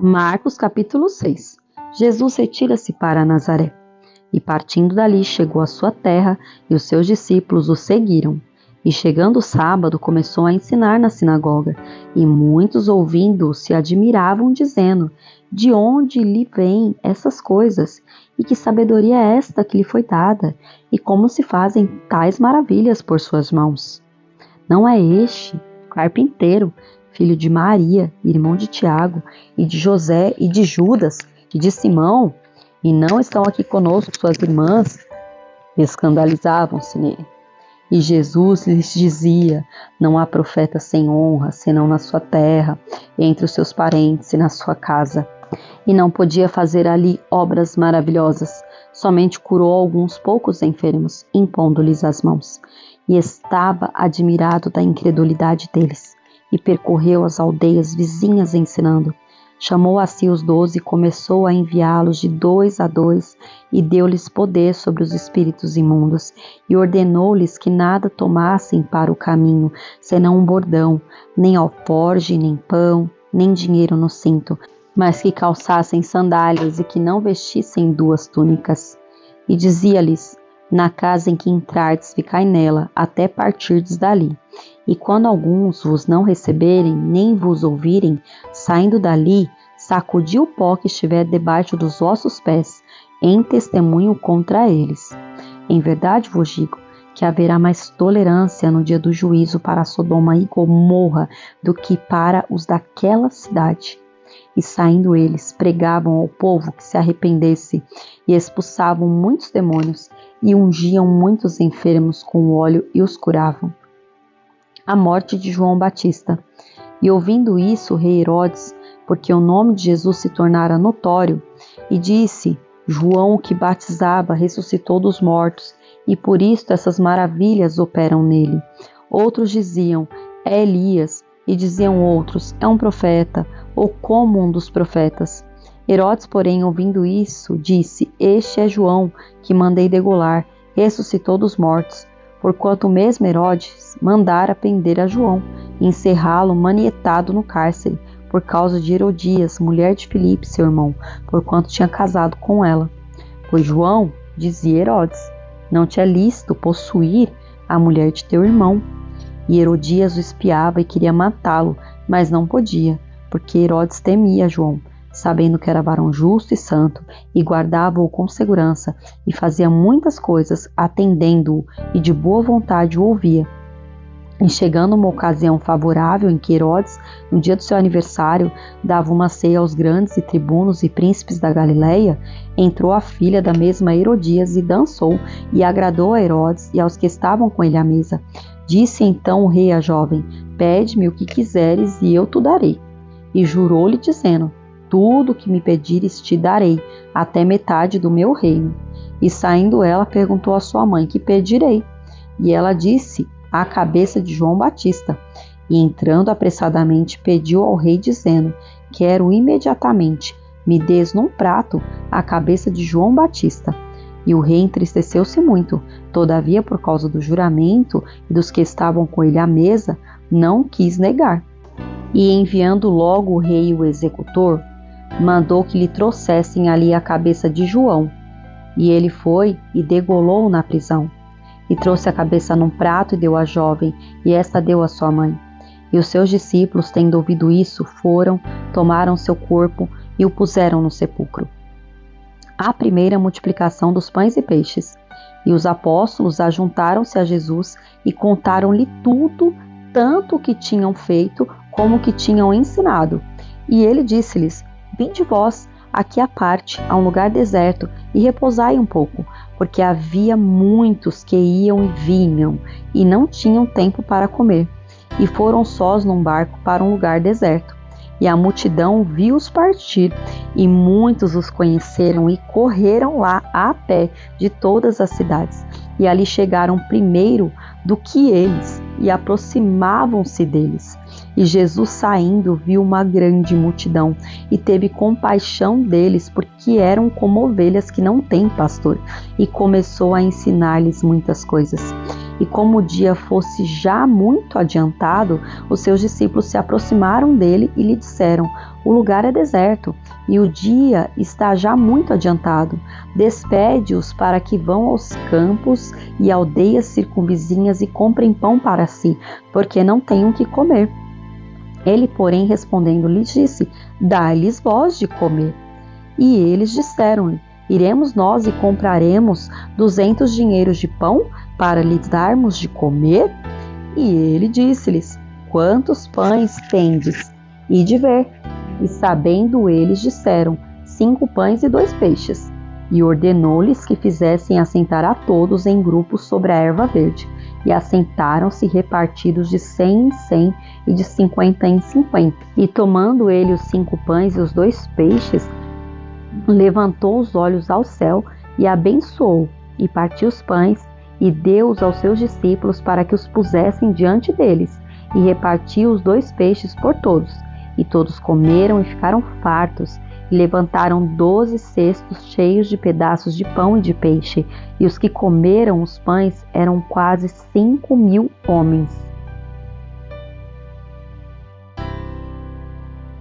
Marcos capítulo 6. Jesus retira-se para Nazaré e partindo dali chegou à sua terra e os seus discípulos o seguiram. E chegando o sábado começou a ensinar na sinagoga e muitos ouvindo-o se admiravam dizendo: de onde lhe vêm essas coisas? E que sabedoria é esta que lhe foi dada? E como se fazem tais maravilhas por suas mãos? Não é este carpinteiro, filho de Maria, irmão de Tiago, e de José, e de Judas, e de Simão? E não estão aqui conosco suas irmãs? Escandalizavam-se nele. E Jesus lhes dizia: não há profeta sem honra, senão na sua terra, entre os seus parentes e na sua casa. E não podia fazer ali obras maravilhosas, somente curou alguns poucos enfermos, impondo-lhes as mãos. E estava admirado da incredulidade deles, e percorreu as aldeias vizinhas ensinando. Chamou a si os 12 e começou a enviá-los de 2 a 2, e deu-lhes poder sobre os espíritos imundos, e ordenou-lhes que nada tomassem para o caminho, senão um bordão, nem alforge, nem pão, nem dinheiro no cinto, mas que calçassem sandálias e que não vestissem 2 túnicas. E dizia-lhes: na casa em que entrardes, ficai nela, até partirdes dali. E quando alguns vos não receberem, nem vos ouvirem, saindo dali, sacudi o pó que estiver debaixo dos vossos pés, em testemunho contra eles. Em verdade vos digo que haverá mais tolerância no dia do juízo para Sodoma e Gomorra do que para os daquela cidade. E saindo eles, pregavam ao povo que se arrependesse, e expulsavam muitos demônios, e ungiam muitos enfermos com óleo e os curavam. A morte de João Batista. E ouvindo isso, o rei Herodes, porque o nome de Jesus se tornara notório, e disse: João, que batizava, ressuscitou dos mortos, e por isto essas maravilhas operam nele. Outros diziam: é Elias, e diziam outros: é um profeta, ou como um dos profetas. Herodes, porém, ouvindo isso, disse: este é João, que mandei degolar, ressuscitou dos mortos. Porquanto o mesmo Herodes mandara prender a João, e encerrá-lo manietado no cárcere, por causa de Herodias, mulher de Filipe, seu irmão, porquanto tinha casado com ela. Pois João, dizia Herodes, não te é lícito possuir a mulher de teu irmão. E Herodias o espiava e queria matá-lo, mas não podia, porque Herodes temia João, sabendo que era varão justo e santo, e guardava-o com segurança, e fazia muitas coisas, atendendo-o, e de boa vontade o ouvia. E chegando uma ocasião favorável em que Herodes, no dia do seu aniversário, dava uma ceia aos grandes e tribunos e príncipes da Galileia, entrou a filha da mesma Herodias e dançou, e agradou a Herodes e aos que estavam com ele à mesa. Disse então o rei à jovem: pede-me o que quiseres e eu te darei. E jurou-lhe dizendo: tudo o que me pedires te darei, até metade do meu reino. E saindo ela, perguntou à sua mãe: que pedirei? E ela disse: a cabeça de João Batista. E entrando apressadamente, pediu ao rei, dizendo: quero imediatamente, me des num prato a cabeça de João Batista. E o rei entristeceu-se muito, todavia, por causa do juramento e dos que estavam com ele à mesa, não quis negar. E enviando logo o rei o executor, mandou que lhe trouxessem ali a cabeça de João. E ele foi e degolou na prisão. E trouxe a cabeça num prato e deu à jovem, e esta deu à sua mãe. E os seus discípulos, tendo ouvido isso, foram, tomaram seu corpo e o puseram no sepulcro. A primeira multiplicação dos pães e peixes. E os apóstolos ajuntaram-se a Jesus e contaram-lhe tudo, tanto o que tinham feito como o que tinham ensinado. E ele disse-lhes: vinde vós aqui à parte, a um lugar deserto, e repousai um pouco, porque havia muitos que iam e vinham, e não tinham tempo para comer. E foram sós num barco para um lugar deserto. E a multidão viu-os partir, e muitos os conheceram e correram lá a pé de todas as cidades. E ali chegaram primeiro do que eles, e aproximavam-se deles. E Jesus, saindo, viu uma grande multidão, e teve compaixão deles, porque eram como ovelhas que não têm pastor, e começou a ensinar-lhes muitas coisas. E como o dia fosse já muito adiantado, os seus discípulos se aproximaram dele e lhe disseram: o lugar é deserto e o dia está já muito adiantado. Despede-os para que vão aos campos e aldeias circunvizinhas e comprem pão para si, porque não têm o que comer. Ele, porém, respondendo, lhes disse: dai-lhes vós de comer. E eles disseram-lhe: iremos nós e compraremos 200 dinheiros de pão para lhes darmos de comer? E ele disse-lhes: quantos pães tendes? Ide ver. E sabendo eles, disseram: 5 pães e 2 peixes. E ordenou-lhes que fizessem assentar a todos em grupos sobre a erva verde. E assentaram-se repartidos de 100 em 100 e de 50 em 50. E tomando ele os 5 pães e os 2 peixes, levantou os olhos ao céu e abençoou, e partiu os pães, e deu-os aos seus discípulos para que os pusessem diante deles, e repartiu os 2 peixes por todos. E todos comeram e ficaram fartos, e levantaram 12 cestos cheios de pedaços de pão e de peixe, e os que comeram os pães eram quase 5.000 homens.